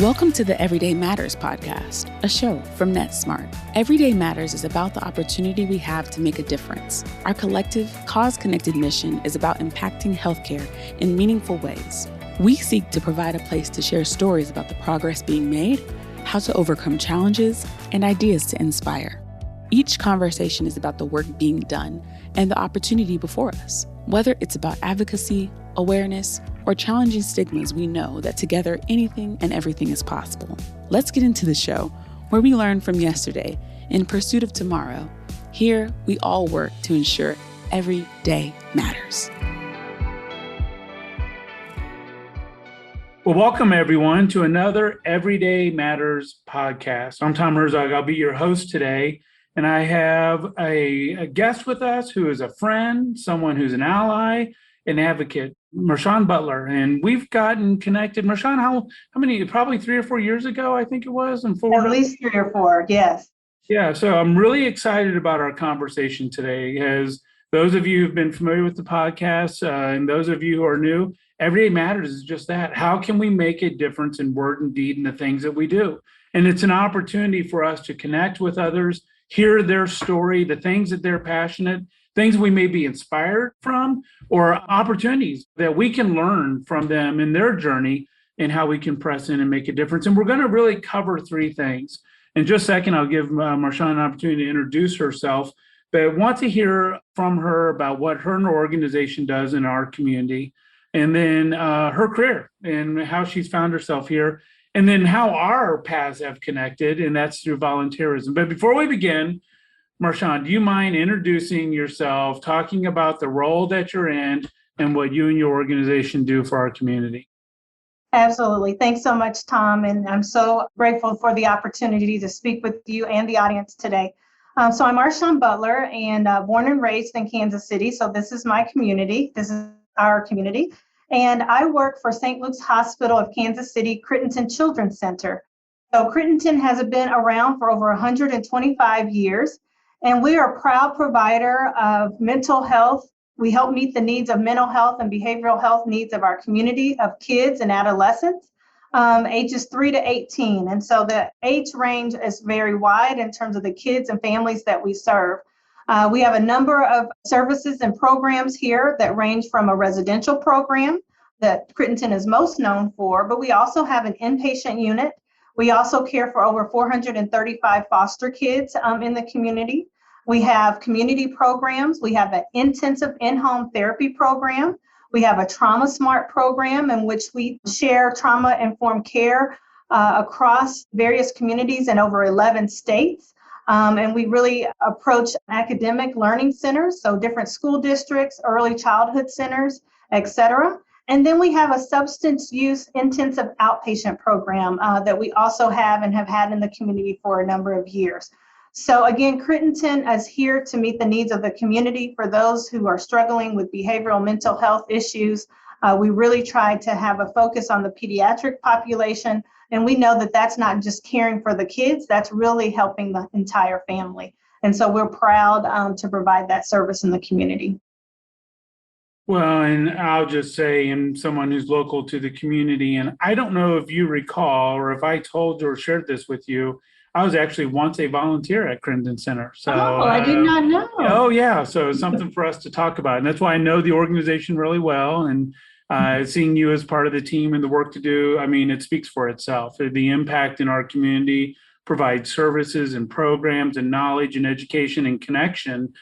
Welcome to the Everyday Matters podcast, a show from Netsmart. Everyday Matters is about the opportunity we have to make a difference. Our collective, cause-connected mission is about impacting healthcare in meaningful ways. We seek to provide a place to share stories about the progress being made, how to overcome challenges, and ideas to inspire. Each conversation is about the work being done and the opportunity before us. Whether it's about advocacy, awareness, or challenging stigmas, we know that together anything and everything is possible. Let's get into the show where we learn from yesterday in pursuit of tomorrow. Here, we all work to ensure every day matters. Well, welcome everyone to another Everyday Matters podcast. I'm Tom Herzog. I'll be your host today. And I have a guest with us who is a friend, someone who's an ally, an advocate, Marshaun Butler. And we've gotten connected. Marshaun, how many, probably 3 or 4 years ago, I think it was, in Florida? At least 3 or 4, yes. Yeah, so I'm really excited about our conversation today. As those of you who've been familiar with the podcast and those of you who are new, Everyday Matters is just that. How can we make a difference in word and deed in the things that we do? And it's an opportunity for us to connect with others, hear their story, the things that they're passionate, things we may be inspired from, or opportunities that we can learn from them in their journey and how we can press in and make a difference. And we're going to really cover 3 things. In just a second, I'll give Marshaun an opportunity to introduce herself, but I want to hear from her about what her organization does in our community, and then her career and how she's found herself here, and then how our paths have connected, and that's through volunteerism. But before we begin, Marshaun, do you mind introducing yourself, talking about the role that you're in and what you and your organization do for our community? Absolutely. Thanks so much, Tom. And I'm so grateful for the opportunity to speak with you and the audience today. So I'm Marshaun Butler and born and raised in Kansas City. So this is my community. This is our community. And I work for St. Luke's Hospital of Kansas City, Crittenton Children's Center. So Crittenton has been around for over 125 years. And we are a proud provider of mental health. We help meet the needs of mental health and behavioral health needs of our community of kids and adolescents, ages 3 to 18. And so the age range is very wide in terms of the kids and families that we serve. We have a number of services and programs here that range from a residential program that Crittenton is most known for, but we also have an inpatient unit. We also care for over 435 foster kids in the community. We have community programs. We have an intensive in-home therapy program. We have a Trauma-Smart program in which we share trauma-informed care across various communities in over 11 states. And we really approach academic learning centers, so different school districts, early childhood centers, et cetera. And then we have a substance use intensive outpatient program that we also have and have had in the community for a number of years. So again, Crittenton is here to meet the needs of the community for those who are struggling with behavioral mental health issues. We really try to have a focus on the pediatric population. And we know that that's not just caring for the kids, that's really helping the entire family. And so we're proud to provide that service in the community. Well, and I'll just say, and someone who's local to the community, and I don't know if you recall or if I told or shared this with you, I was actually once a volunteer at Crittenton Center. So I did not know. Oh, yeah. So it's something for us to talk about. And that's why I know the organization really well. And seeing you as part of the team and the work to do, I mean, it speaks for itself. The impact in our community, provide services and programs and knowledge and education and connection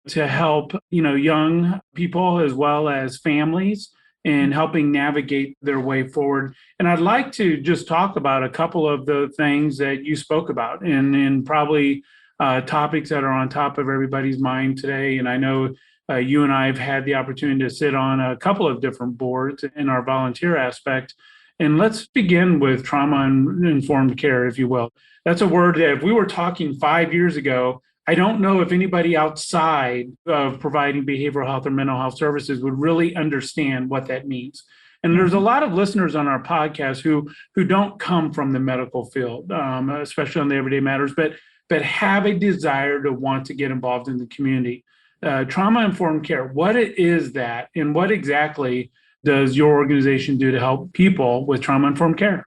to help, young people as well as families and helping navigate their way forward. And I'd like to just talk about a couple of the things that you spoke about and probably topics that are on top of everybody's mind today. And I know you and I have had the opportunity to sit on a couple of different boards in our volunteer aspect. And let's begin with trauma-informed care, if you will. That's a word that if we were talking 5 years ago, I don't know if anybody outside of providing behavioral health or mental health services would really understand what that means. And there's a lot of listeners on our podcast who don't come from the medical field, especially on the Everyday Matters, but have a desire to want to get involved in the community. Trauma-informed care, what is that, and what exactly does your organization do to help people with trauma-informed care?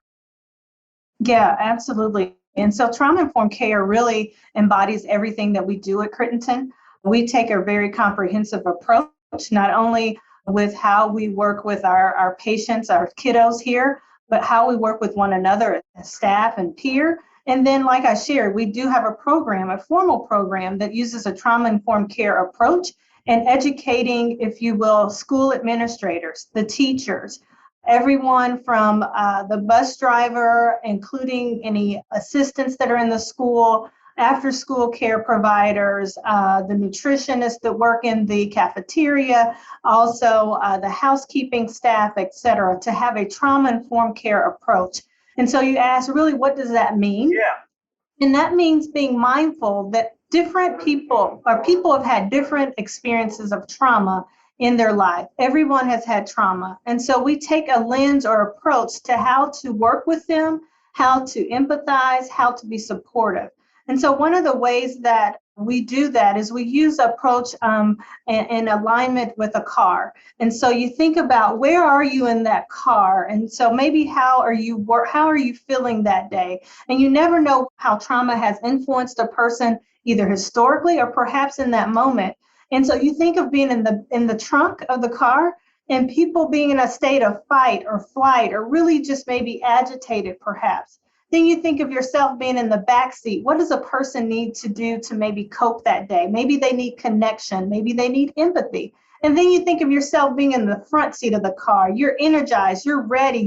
Yeah, absolutely. And so trauma-informed care really embodies everything that we do at Crittenton. We take a very comprehensive approach, not only with how we work with our patients, our kiddos here, but how we work with one another as staff and peer. And then, like I shared, we do have a program, a formal program that uses a trauma-informed care approach and educating, if you will, school administrators, the teachers, everyone from the bus driver, including any assistants that are in the school, after school care providers, the nutritionists that work in the cafeteria, also the housekeeping staff, et cetera, to have a trauma-informed care approach. And so you ask, really, what does that mean? Yeah. And that means being mindful that different people or people have had different experiences of trauma in their life. Everyone has had trauma. And so we take a lens or approach to how to work with them, how to empathize, how to be supportive. And so one of the ways that we do that is we use approach in alignment with a car. And so you think about, where are you in that car? And so maybe how are you feeling that day? And you never know how trauma has influenced a person, either historically or perhaps in that moment. And so you think of being in the trunk of the car and people being in a state of fight or flight or really just maybe agitated perhaps. Then you think of yourself being in the back seat. What does a person need to do to maybe cope that day? Maybe they need connection. Maybe they need empathy. And then you think of yourself being in the front seat of the car. You're energized, you're ready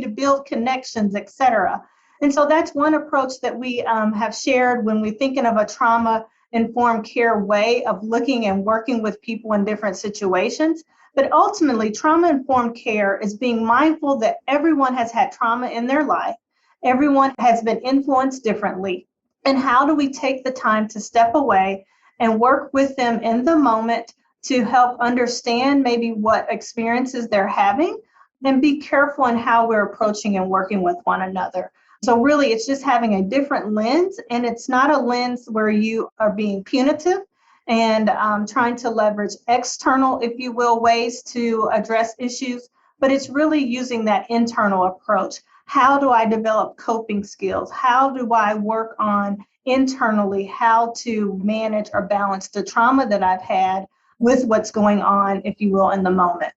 to build connections, etc. And so that's one approach that we have shared when we're thinking of a trauma-informed care way of looking and working with people in different situations. But ultimately, trauma-informed care is being mindful that everyone has had trauma in their life. Everyone has been influenced differently. And how do we take the time to step away and work with them in the moment to help understand maybe what experiences they're having and be careful in how we're approaching and working with one another. So really, it's just having a different lens, and it's not a lens where you are being punitive and trying to leverage external, if you will, ways to address issues, but it's really using that internal approach. How do I develop coping skills? How do I work on internally how to manage or balance the trauma that I've had with what's going on, if you will, in the moment?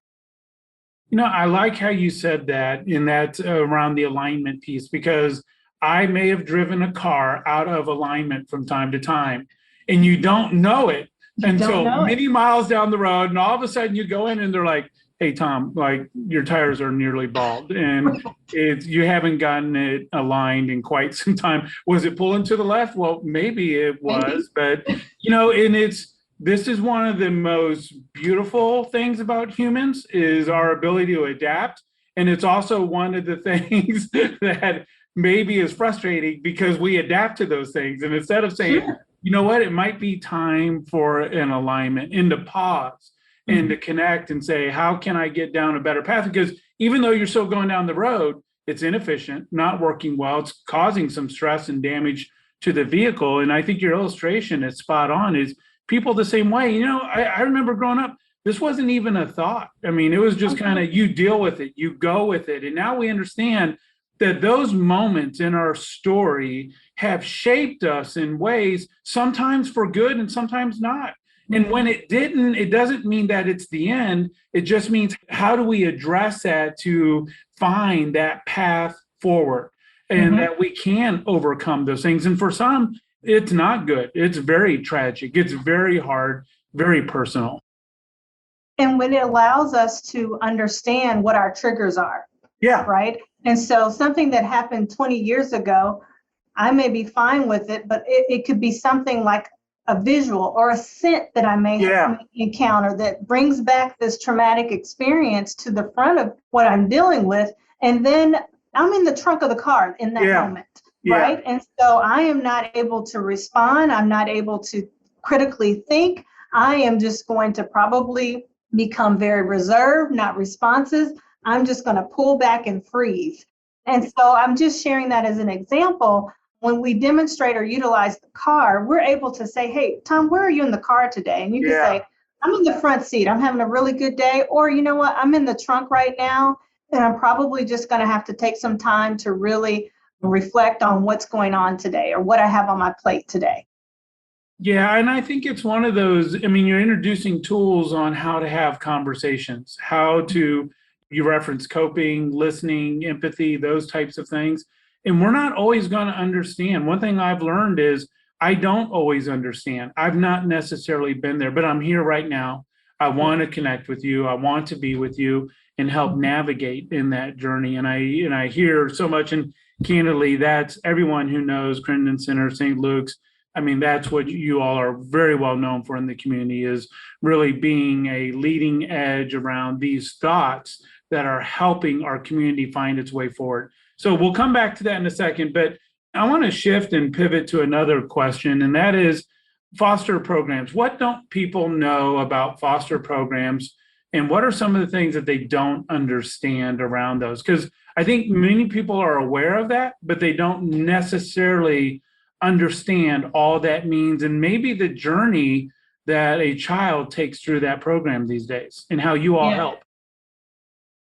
You know, I like how you said that in that around the alignment piece, because I may have driven a car out of alignment from time to time, and you don't know it until many miles down the road, and all of a sudden you go in and they're like, "Hey, Tom, like your tires are nearly bald, and you haven't gotten it aligned in quite some time. Was it pulling to the left? Well, maybe it was, but you know, and this is one of the most beautiful things about humans is our ability to adapt. And it's also one of the things that maybe is frustrating because we adapt to those things. And instead of saying, you know what, it might be time for an alignment and to pause and to connect and say, how can I get down a better path? Because even though you're still going down the road, it's inefficient, not working well. It's causing some stress and damage to the vehicle. And I think your illustration is spot on, is people the same way. You know, I remember growing up, this wasn't even a thought. I mean, it was just kind of, you deal with it, you go with it. And now we understand that those moments in our story have shaped us in ways, sometimes for good and sometimes not. And when it didn't, it doesn't mean that it's the end. It just means, how do we address that to find that path forward and that we can overcome those things? And for some, it's not good. It's very tragic. It's very hard, very personal. And when it allows us to understand what our triggers are. Yeah. Right. And so something that happened 20 years ago, I may be fine with it, but it could be something like a visual or a scent that I may encounter that brings back this traumatic experience to the front of what I'm dealing with. And then I'm in the trunk of the car in that moment. Right. And so I am not able to respond. I'm not able to critically think. I am just going to probably become very reserved, not responsive. I'm just going to pull back and freeze. And so I'm just sharing that as an example. When we demonstrate or utilize the car, we're able to say, hey, Tom, where are you in the car today? And you can say, I'm in the front seat. I'm having a really good day. Or, you know what, I'm in the trunk right now, and I'm probably just going to have to take some time to really reflect on what's going on today or what I have on my plate today. Yeah, and I think it's one of those, I mean, you're introducing tools on how to have conversations, how to, you reference coping, listening, empathy, those types of things. And we're not always going to understand. One thing I've learned is I don't always understand. I've not necessarily been there, but I'm here right now. I want to connect with you. I want to be with you and help navigate in that journey. And I hear so much, and candidly, that's everyone who knows Crittenton Center, St. Luke's. I mean, that's what you all are very well known for in the community, is really being a leading edge around these thoughts that are helping our community find its way forward. So we'll come back to that in a second, but I want to shift and pivot to another question, and that is foster programs. What don't people know about foster programs, and what are some of the things that they don't understand around those? Because I think many people are aware of that, but they don't necessarily understand all that means, and maybe the journey that a child takes through that program these days and how you all help.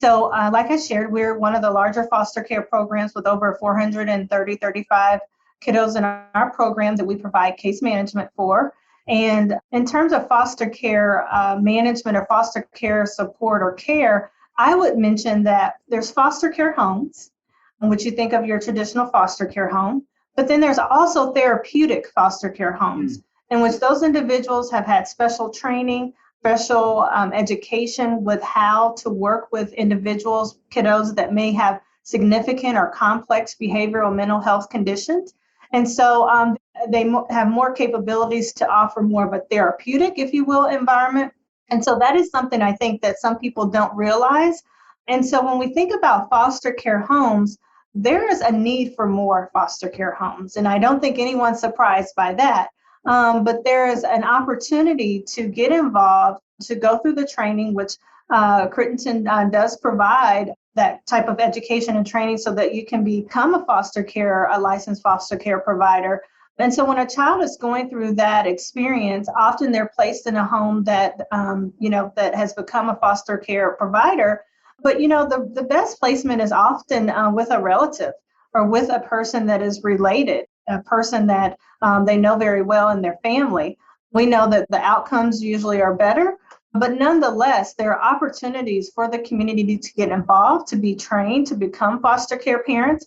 So like I shared, we're one of the larger foster care programs with over 35 kiddos in our program that we provide case management for. And in terms of foster care management or foster care support or care, I would mention that there's foster care homes, in which you think of your traditional foster care home. But then there's also therapeutic foster care homes, in which those individuals have had special training, special education with how to work with individuals, kiddos that may have significant or complex behavioral mental health conditions. And so they have more capabilities to offer more of a therapeutic, if you will, environment. And so that is something I think that some people don't realize. And so when we think about foster care homes, there is a need for more foster care homes. And I don't think anyone's surprised by that. But there is an opportunity to get involved, to go through the training, which Crittenton does provide that type of education and training so that you can become a licensed foster care provider. And so when a child is going through that experience, often they're placed in a home that, that has become a foster care provider. But, the best placement is often with a relative or with a person that is related, a person that they know very well in their family. We know that the outcomes usually are better, but nonetheless, there are opportunities for the community to get involved, to be trained, to become foster care parents,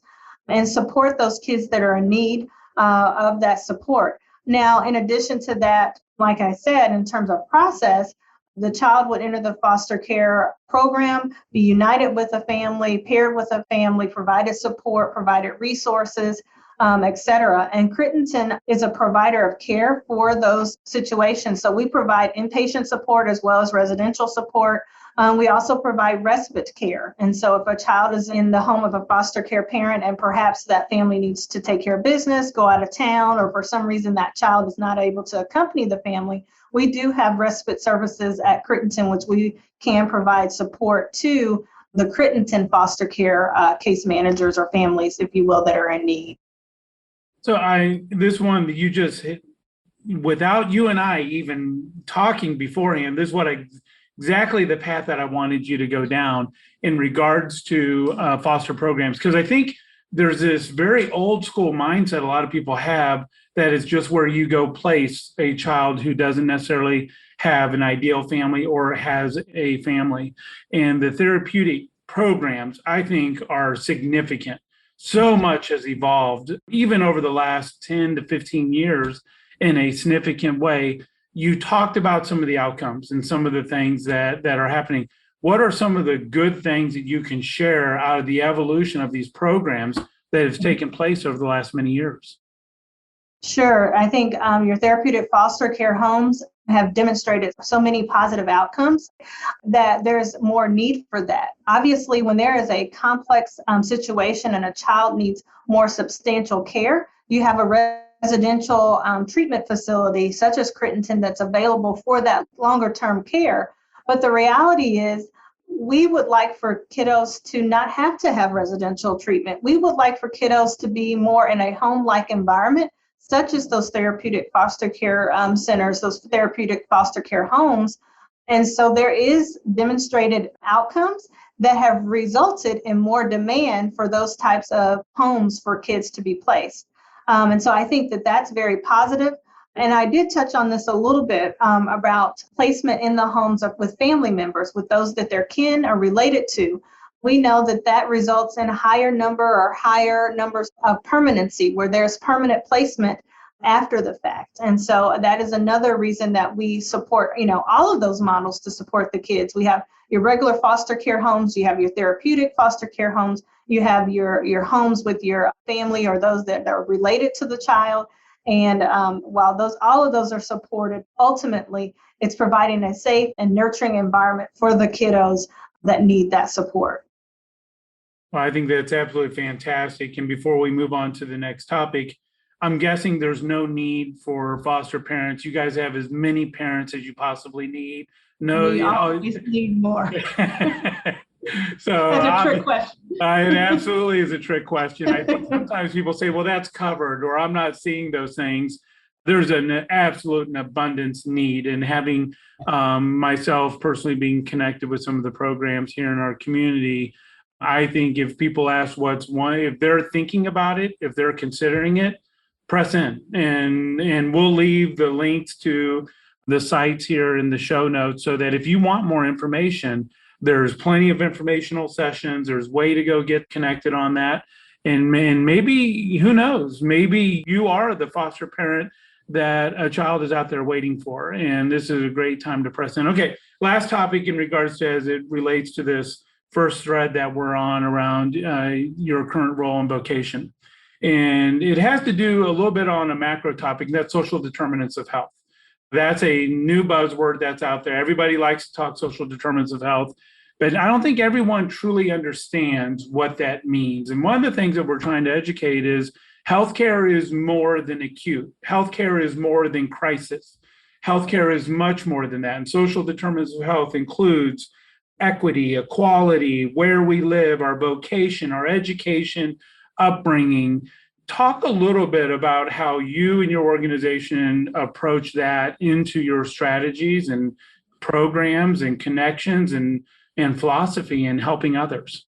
and support those kids that are in need of that support. Now, in addition to that, like I said, in terms of process, the child would enter the foster care program, be united with a family, paired with a family, provided support, provided resources, et cetera. And Crittenton is a provider of care for those situations. So we provide inpatient support as well as residential support. We also provide respite care. And so if a child is in the home of a foster care parent and perhaps that family needs to take care of business, go out of town, or for some reason that child is not able to accompany the family, we do have respite services at Crittenton, which we can provide support to the Crittenton foster care case managers or families, if you will, that are in need. So this one that you just hit, without you and I even talking beforehand, this is exactly the path that I wanted you to go down in regards to foster programs. Because I think there's this very old school mindset a lot of people have that is just where you go place a child who doesn't necessarily have an ideal family or has a family. And the therapeutic programs, I think, are significant. So much has evolved, even over the last 10 to 15 years in a significant way. You talked about some of the outcomes and some of the things that are happening. What are some of the good things that you can share out of the evolution of these programs that have taken place over the last many years? Sure. I think your therapeutic foster care homes have demonstrated so many positive outcomes that there's more need for that. Obviously, when there is a complex situation and a child needs more substantial care, you have a residential treatment facility such as Crittenton that's available for that longer term care. But the reality is we would like for kiddos to not have to have residential treatment. We would like for kiddos to be more in a home-like environment, such as those therapeutic foster care centers, those therapeutic foster care homes, And so there is demonstrated outcomes that have resulted in more demand for those types of homes for kids to be placed. And so I think that that's very positive. And I did touch on this a little bit about placement in the homes with family members, with those that their kin are related to. We know that that results in a higher number or higher numbers of permanency, where there's permanent placement after the fact. And so that is another reason that we support, all of those models to support the kids. We have your regular foster care homes, you have your therapeutic foster care homes, you have your homes with your family or those that are related to the child. And while all of those are supported, ultimately, it's providing a safe and nurturing environment for the kiddos that need that support. Well, I think that's absolutely fantastic. And before we move on to the next topic, I'm guessing there's no need for foster parents. You guys have as many parents as you possibly need. No, we always need more. So that's a trick question. It absolutely is a trick question. I think sometimes people say, well, that's covered, or I'm not seeing those things. There's an absolute and abundance need, and having myself personally being connected with some of the programs here in our community, I think if people ask what's one, if they're thinking about it, if they're considering it, press in, and we'll leave the links to the sites here in the show notes so that if you want more information, there's plenty of informational sessions. There's way to go get connected on that. And maybe, who knows, maybe you are the foster parent that a child is out there waiting for. And this is a great time to press in. Okay, last topic in regards to as it relates to this first thread that we're on around your current role and vocation. And it has to do a little bit on a macro topic, that's social determinants of health. That's a new buzzword that's out there. Everybody likes to talk social determinants of health, but I don't think everyone truly understands what that means. And one of the things that we're trying to educate is healthcare is more than acute. Healthcare is more than crisis. Healthcare is much more than that. And social determinants of health includes equity, equality, where we live, our vocation, our education, upbringing. Talk a little bit about how you and your organization approach that into your strategies and programs and connections and philosophy in helping others.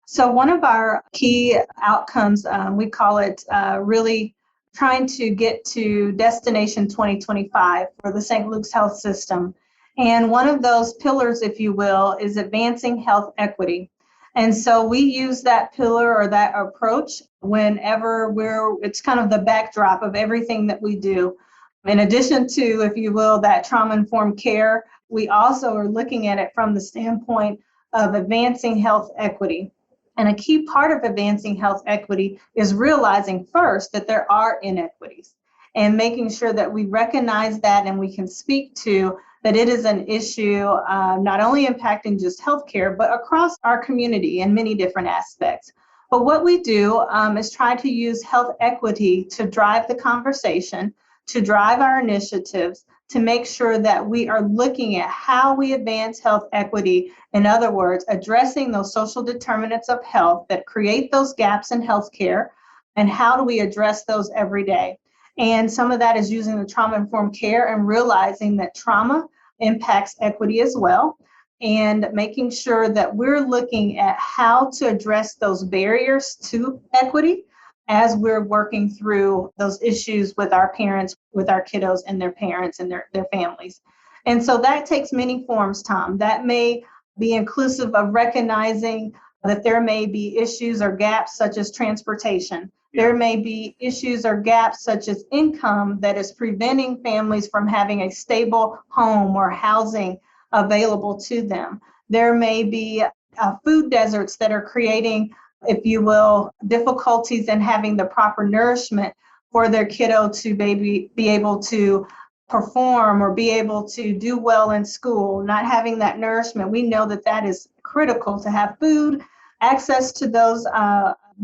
So one of our key outcomes, we call it really trying to get to Destination 2025 for the St. Luke's Health System. And one of those pillars, if you will, is advancing health equity. And so we use that pillar or that approach whenever it's kind of the backdrop of everything that we do. In addition to, if you will, that trauma-informed care, we also are looking at it from the standpoint of advancing health equity. And a key part of advancing health equity is realizing first that there are inequities and making sure that we recognize that and we can speak to that it is an issue not only impacting just healthcare, but across our community in many different aspects. But what we do is try to use health equity to drive the conversation, to drive our initiatives, to make sure that we are looking at how we advance health equity. In other words, addressing those social determinants of health that create those gaps in healthcare, and how do we address those every day. And some of that is using the trauma-informed care and realizing that trauma impacts equity as well, and making sure that we're looking at how to address those barriers to equity as we're working through those issues with our parents, with our kiddos and their parents and their families. And so that takes many forms, Tom. That may be inclusive of recognizing that there may be issues or gaps such as transportation. There may be issues or gaps such as income that is preventing families from having a stable home or housing available to them. There may be food deserts that are creating, if you will, difficulties in having the proper nourishment for their kiddo to be able to perform or be able to do well in school. Not having that nourishment, we know that that is critical to have food, access to those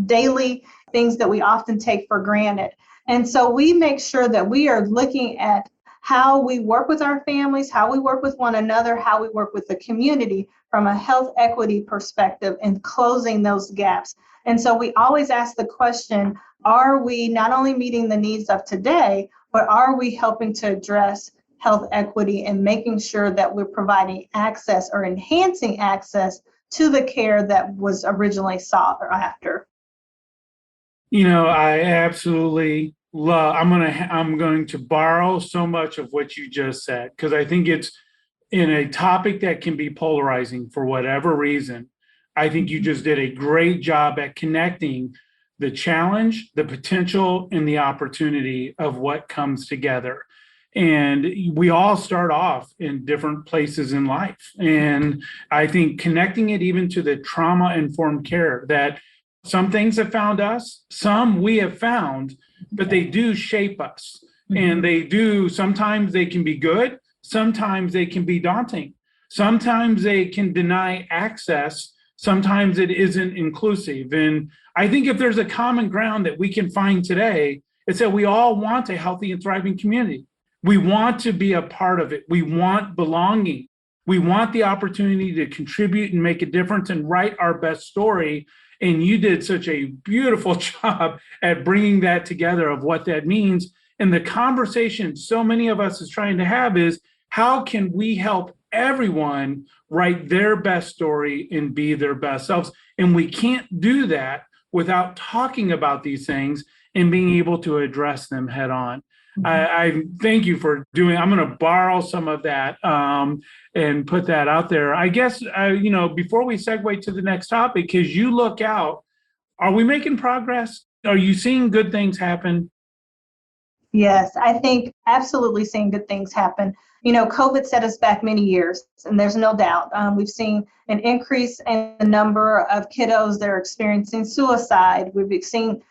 daily things that we often take for granted. And so we make sure that we are looking at how we work with our families, how we work with one another, how we work with the community from a health equity perspective and closing those gaps. And so we always ask the question, are we not only meeting the needs of today, but are we helping to address health equity and making sure that we're providing access or enhancing access to the care that was originally sought or after. I absolutely love, I'm going to borrow so much of what you just said, because I think it's in a topic that can be polarizing for whatever reason. I think you just did a great job at connecting the challenge, the potential, and the opportunity of what comes together. And we all start off in different places in life. And I think connecting it even to the trauma-informed care, that some things have found us, some we have found, but they do shape us. And they do, sometimes they can be good, sometimes they can be daunting. Sometimes they can deny access, sometimes it isn't inclusive. And I think if there's a common ground that we can find today, it's that we all want a healthy and thriving community. We want to be a part of it. We want belonging. We want the opportunity to contribute and make a difference and write our best story. And you did such a beautiful job at bringing that together of what that means. And the conversation so many of us is trying to have is, how can we help everyone write their best story and be their best selves? And we can't do that without talking about these things and being able to address them head on. I thank you for doing. I'm going to borrow some of that and put that out there. I guess, before we segue to the next topic, because you look out, are we making progress? Are you seeing good things happen? Yes, I think absolutely seeing good things happen. COVID set us back many years, and there's no doubt. We've seen an increase in the number of kiddos that are experiencing suicide. We've seen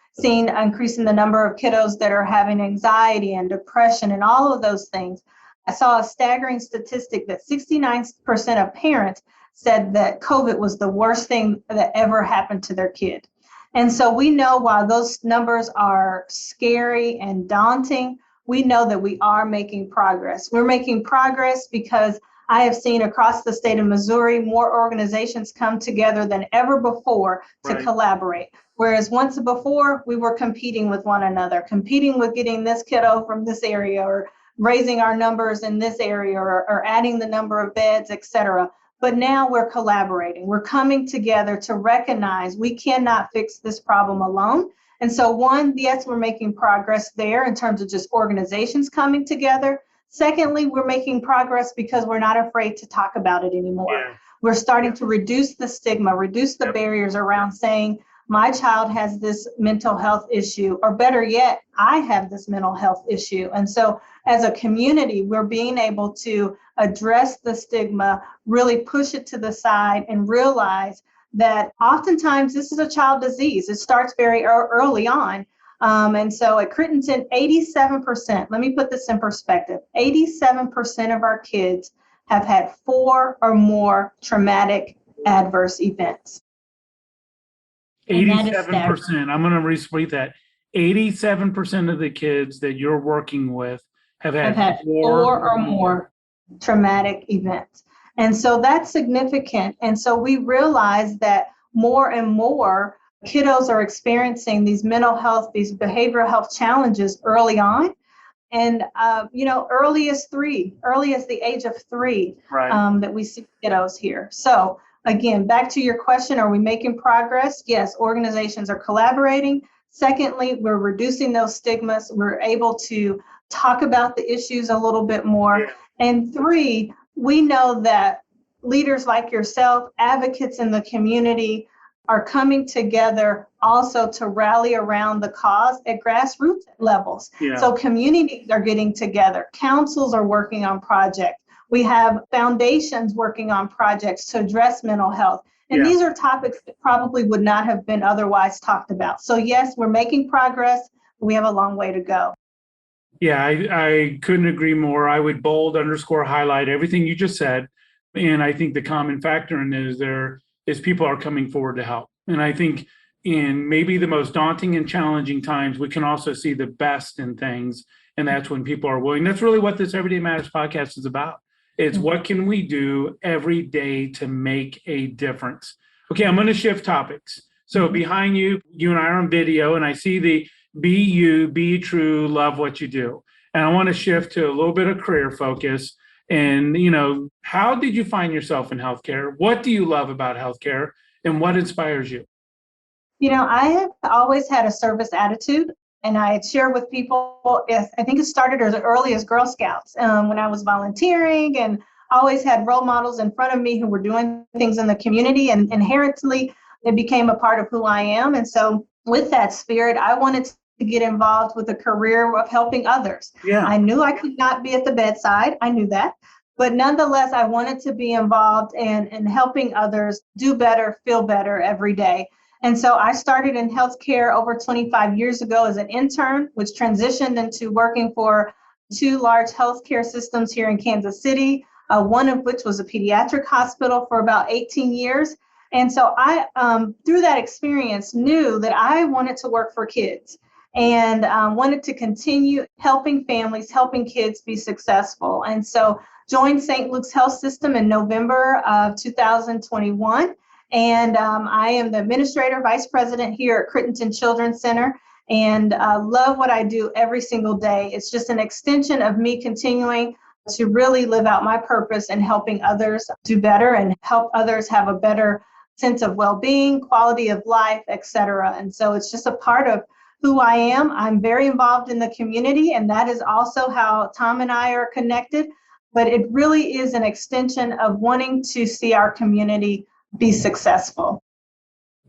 an increase in the number of kiddos that are having anxiety and depression and all of those things. I saw a staggering statistic that 69% of parents said that COVID was the worst thing that ever happened to their kid. And so we know while those numbers are scary and daunting, we know that we are making progress. We're making progress because I have seen across the state of Missouri more organizations come together than ever before to collaborate. Whereas once before, we were competing with one another, competing with getting this kiddo from this area or raising our numbers in this area or adding the number of beds, et cetera. But now we're collaborating. We're coming together to recognize we cannot fix this problem alone. And so one, yes, we're making progress there in terms of just organizations coming together. Secondly, we're making progress because we're not afraid to talk about it anymore. Yeah. We're starting to reduce the stigma, reduce the barriers around saying, my child has this mental health issue, or better yet, I have this mental health issue. And so as a community, we're being able to address the stigma, really push it to the side and realize that oftentimes this is a child disease. It starts very early on. And so at Crittenton, 87%, let me put this in perspective, 87% of our kids have had 4 or more traumatic adverse events. 87%. I'm going to repeat that. 87% of the kids that you're working with have had 4 or more traumatic events. And so that's significant. And so we realize that more and more kiddos are experiencing these mental health, these behavioral health challenges early on. And, early as the age of 3, that we see kiddos here. So again, back to your question, are we making progress? Yes, organizations are collaborating. Secondly, we're reducing those stigmas. We're able to talk about the issues a little bit more. Yeah. And 3, we know that leaders like yourself, advocates in the community, are coming together also to rally around the cause at grassroots levels. Yeah. So communities are getting together. Councils are working on projects. We have foundations working on projects to address mental health. And these are topics that probably would not have been otherwise talked about. So yes, we're making progress, but we have a long way to go. Yeah, I couldn't agree more. I would bold, underscore, highlight everything you just said. And I think the common factor in there is people are coming forward to help. And I think in maybe the most daunting and challenging times, we can also see the best in things. And that's when people are willing. That's really what this Everyday Matters podcast is about. It's what can we do every day to make a difference? Okay, I'm going to shift topics. So behind you, you and I are on video, and I see the be you, be true, love what you do. And I want to shift to a little bit of career focus. And, how did you find yourself in healthcare? What do you love about healthcare and what inspires you? I have always had a service attitude, and I share with people. I think it started as early as Girl Scouts when I was volunteering, and always had role models in front of me who were doing things in the community, and inherently it became a part of who I am. And so, with that spirit, I wanted to get involved with a career of helping others. Yeah. I knew I could not be at the bedside. I knew that. But nonetheless, I wanted to be involved in helping others do better, feel better every day. And so I started in healthcare over 25 years ago as an intern, which transitioned into working for two large healthcare systems here in Kansas City, one of which was a pediatric hospital for about 18 years. And so I, through that experience, knew that I wanted to work for kids and wanted to continue helping families, helping kids be successful. And so joined St. Luke's Health System in November of 2021. And I am the administrator, vice president here at Crittenton Children's Center, and love what I do every single day. It's just an extension of me continuing to really live out my purpose and helping others do better and help others have a better sense of well-being, quality of life, et cetera. And so it's just a part of who I am. I'm very involved in the community, and that is also how Tom and I are connected. But it really is an extension of wanting to see our community be successful.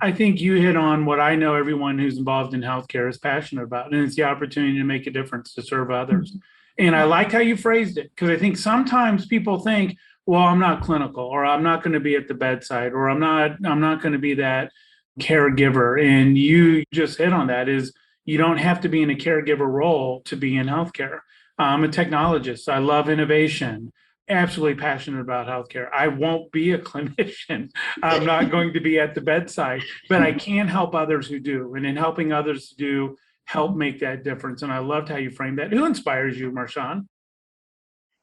I think you hit on what I know everyone who's involved in healthcare is passionate about, and it's the opportunity to make a difference, to serve others. And I like how you phrased it, because I think sometimes people think, well, I'm not clinical, or I'm not going to be at the bedside, or I'm not going to be that caregiver. And you just hit on that, is you don't have to be in a caregiver role to be in healthcare. I'm a technologist. I love innovation. Absolutely passionate about healthcare. I won't be a clinician. I'm not going to be at the bedside, but I can help others who do. And in helping others to do, help make that difference. And I loved how you framed that. Who inspires you, Marshaun?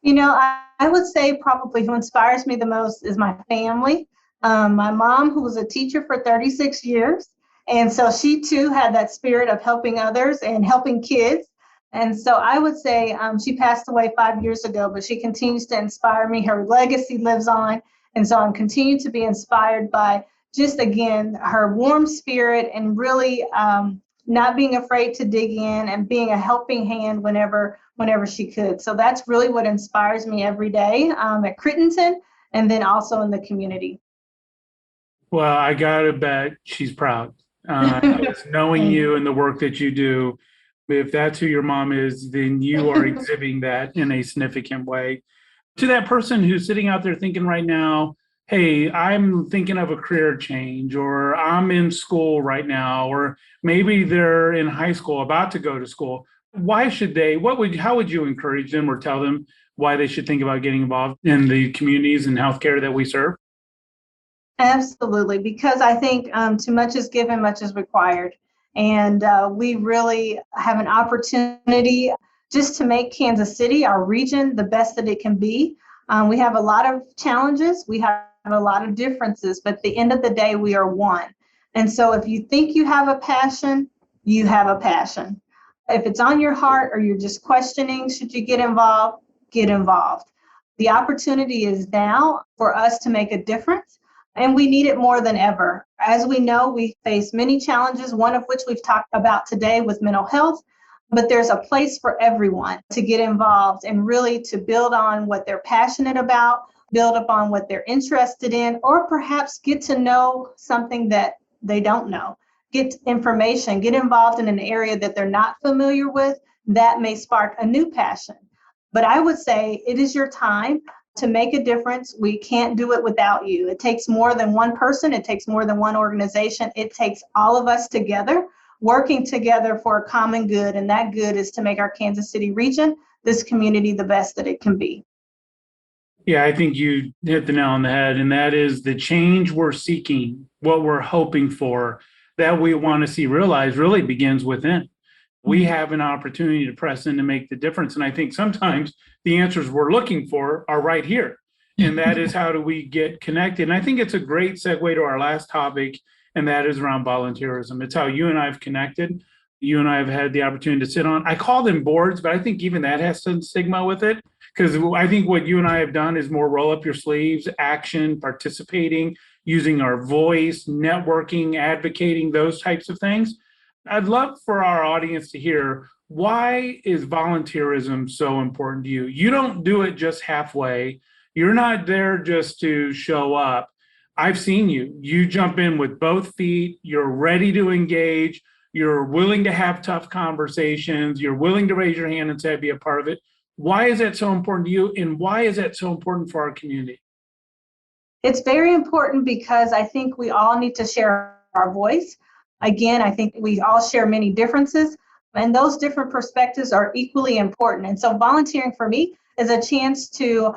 I would say probably who inspires me the most is my family. My mom, who was a teacher for 36 years. And so she too had that spirit of helping others and helping kids. And so I would say she passed away 5 years ago, but she continues to inspire me. Her legacy lives on. And so I'm continuing to be inspired by just, again, her warm spirit and really not being afraid to dig in and being a helping hand whenever she could. So that's really what inspires me every day at Crittenton and then also in the community. Well, I got to bet she's proud. Knowing you and the work that you do, if that's who your mom is, then you are exhibiting that in a significant way. To that person who's sitting out there thinking right now, hey, I'm thinking of a career change, or I'm in school right now, or maybe they're in high school about to go to school. Why should they, how would you encourage them or tell them why they should think about getting involved in the communities and healthcare that we serve? Absolutely, because I think too much is given, much is required. And we really have an opportunity just to make Kansas City, our region, the best that it can be. We have a lot of challenges. We have a lot of differences, but at the end of the day, we are one. And so if you think you have a passion, you have a passion. If it's on your heart or you're just questioning, should you get involved? Get involved. The opportunity is now for us to make a difference. And we need it more than ever. As we know, we face many challenges, one of which we've talked about today with mental health, but there's a place for everyone to get involved and really to build on what they're passionate about, build upon what they're interested in, or perhaps get to know something that they don't know. Get information, get involved in an area that they're not familiar with, that may spark a new passion. But I would say it is your time to make a difference. We can't do it without you. It takes more than one person. It takes more than one organization. It takes all of us together, working together for a common good. And that good is to make our Kansas City region, this community, the best that it can be. Yeah, I think you hit the nail on the head. And that is the change we're seeking, what we're hoping for, that we want to see realized really begins within. We have an opportunity to press in to make the difference. And I think sometimes the answers we're looking for are right here. And that is, how do we get connected? And I think it's a great segue to our last topic, and that is around volunteerism. It's how you and I have connected. you and I have had the opportunity to sit on. I call them boards, but I think even that has some stigma with it, because I think what you and I have done is more roll up your sleeves, action, participating, using our voice, networking, advocating, those types of things. I'd love for our audience to hear, why is volunteerism so important to you? You don't do it just halfway. You're not there just to show up. I've seen you. You jump in with both feet. You're ready to engage. You're willing to have tough conversations. You're willing to raise your hand and say, be a part of it. Why is that so important to you? And why is that so important for our community? It's very important because I think we all need to share our voice. Again, I think we all share many differences, and those different perspectives are equally important. And so volunteering for me is a chance to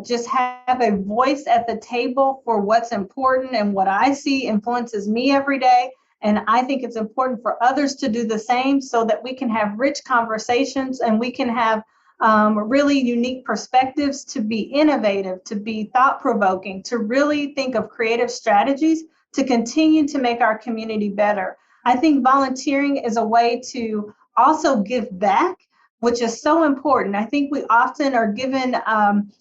just have a voice at the table for what's important, and what I see influences me every day. And I think it's important for others to do the same so that we can have rich conversations and we can have really unique perspectives, to be innovative, to be thought-provoking, to really think of creative strategies to continue to make our community better. I think volunteering is a way to also give back, which is so important. I think we often are given,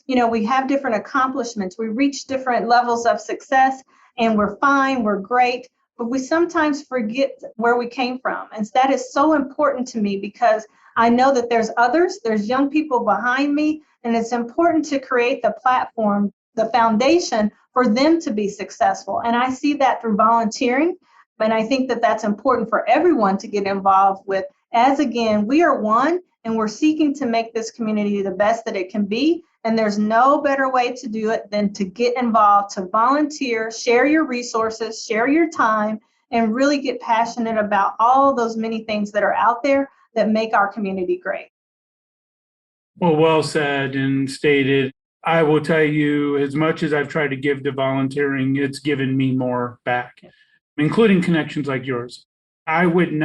we have different accomplishments, we reach different levels of success, and we're fine, we're great, but we sometimes forget where we came from. And that is so important to me, because I know that there's others, there's young people behind me, and it's important to create the platform, the foundation for them to be successful. And I see that through volunteering. And I think that that's important for everyone to get involved with, as again, we are one and we're seeking to make this community the best that it can be. And there's no better way to do it than to get involved, to volunteer, share your resources, share your time, and really get passionate about all those many things that are out there that make our community great. Well said and stated. I will tell you, as much as I've tried to give to volunteering, it's given me more back, including connections like yours. You and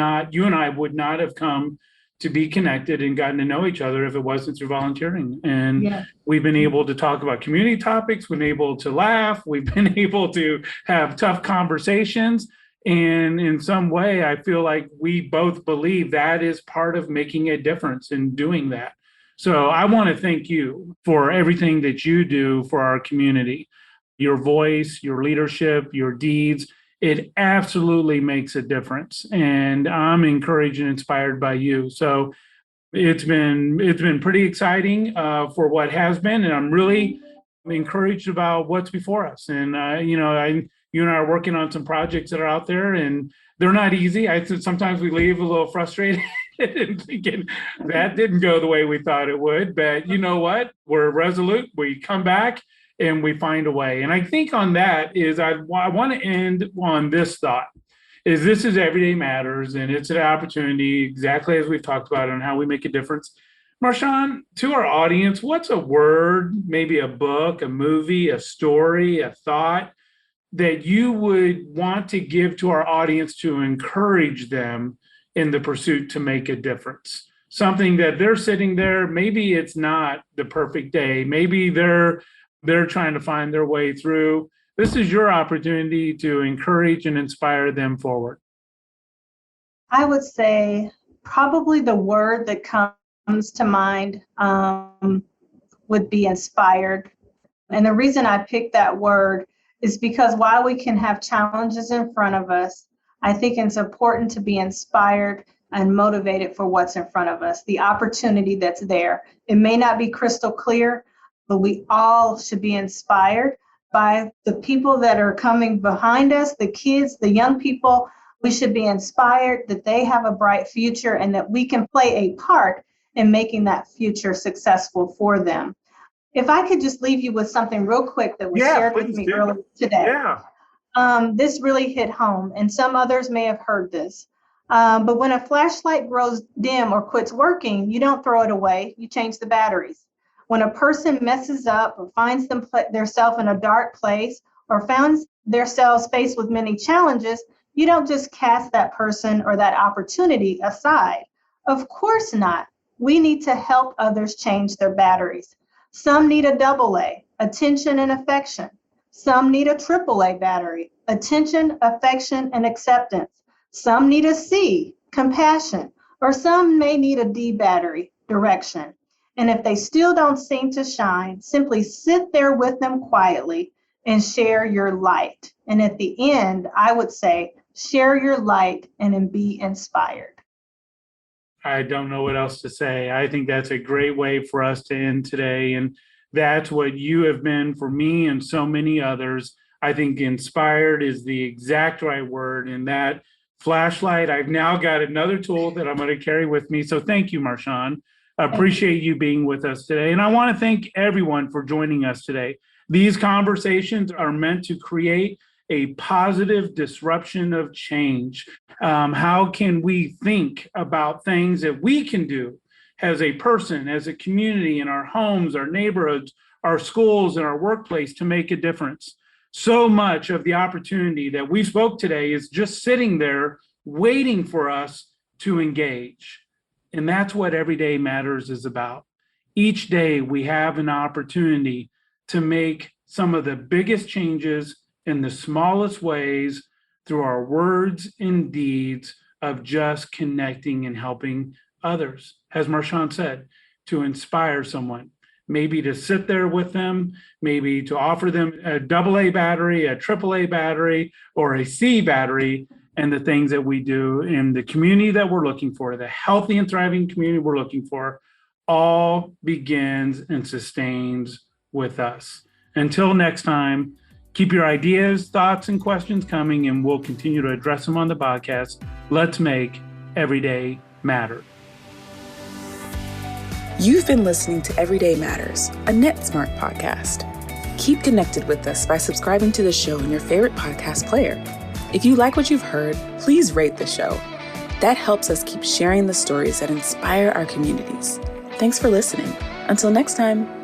I would not have come to be connected and gotten to know each other if it wasn't through volunteering. And we've been able to talk about community topics, we've been able to laugh, we've been able to have tough conversations. And in some way, I feel like we both believe that is part of making a difference in doing that. So I want to thank you for everything that you do for our community, your voice, your leadership, your deeds. It absolutely makes a difference. And I'm encouraged and inspired by you. So it's been pretty exciting for what has been. And I'm really encouraged about what's before us. And, you and I are working on some projects that are out there, and they're not easy. Sometimes we leave a little frustrated and thinking that didn't go the way we thought it would. But you know what? We're resolute. We come back and we find a way. And I think on that is I want to end on this thought. This is Everyday Matters, and it's an opportunity, exactly as we've talked about, on how we make a difference. Marshaun, to our audience, what's a word, maybe a book, a movie, a story, a thought that you would want to give to our audience to encourage them in the pursuit to make a difference? Something that they're sitting there, maybe it's not the perfect day, maybe they're trying to find their way through. This is your opportunity to encourage and inspire them forward. I would say probably the word that comes to mind would be inspired. And the reason I picked that word is because while we can have challenges in front of us, I think it's important to be inspired and motivated for what's in front of us, the opportunity that's there. It may not be crystal clear, but we all should be inspired by the people that are coming behind us, the kids, the young people. We should be inspired that they have a bright future and that we can play a part in making that future successful for them. If I could just leave you with something real quick that was shared with me earlier today. This really hit home, and some others may have heard this. But when a flashlight grows dim or quits working, you don't throw it away, you change the batteries. When a person messes up or finds themselves in a dark place or finds themselves faced with many challenges, you don't just cast that person or that opportunity aside. Of course not. We need to help others change their batteries. Some need a AA, attention and affection. Some need a AAA battery, attention, affection, and acceptance. Some need a C, compassion, or some may need a D battery, direction. And if they still don't seem to shine, simply sit there with them quietly and share your light. And at the end, I would say, share your light and be inspired. I don't know what else to say. I think that's a great way for us to end today. And that's what you have been for me and so many others. I think inspired is the exact right word. And that flashlight, I've now got another tool that I'm going to carry with me. So thank you, Marshaun. I appreciate you being with us today. And I want to thank everyone for joining us today. These conversations are meant to create a positive disruption of change. How can we think about things that we can do as a person, as a community, in our homes, our neighborhoods, our schools, and our workplace to make a difference? So much of the opportunity that we spoke today is just sitting there waiting for us to engage. And that's what Everyday Matters is about. Each day we have an opportunity to make some of the biggest changes in the smallest ways through our words and deeds of just connecting and helping others. As Marshaun said, to inspire someone, maybe to sit there with them, maybe to offer them a AA battery, a AAA battery, or a C battery, and the things that we do in the community that we're looking for, the healthy and thriving community we're looking for, all begins and sustains with us. Until next time, keep your ideas, thoughts, and questions coming, and we'll continue to address them on the podcast. Let's make Everyday Matter. You've been listening to Everyday Matters, a Netsmart podcast. Keep connected with us by subscribing to the show in your favorite podcast player. If you like what you've heard, please rate the show. That helps us keep sharing the stories that inspire our communities. Thanks for listening. Until next time.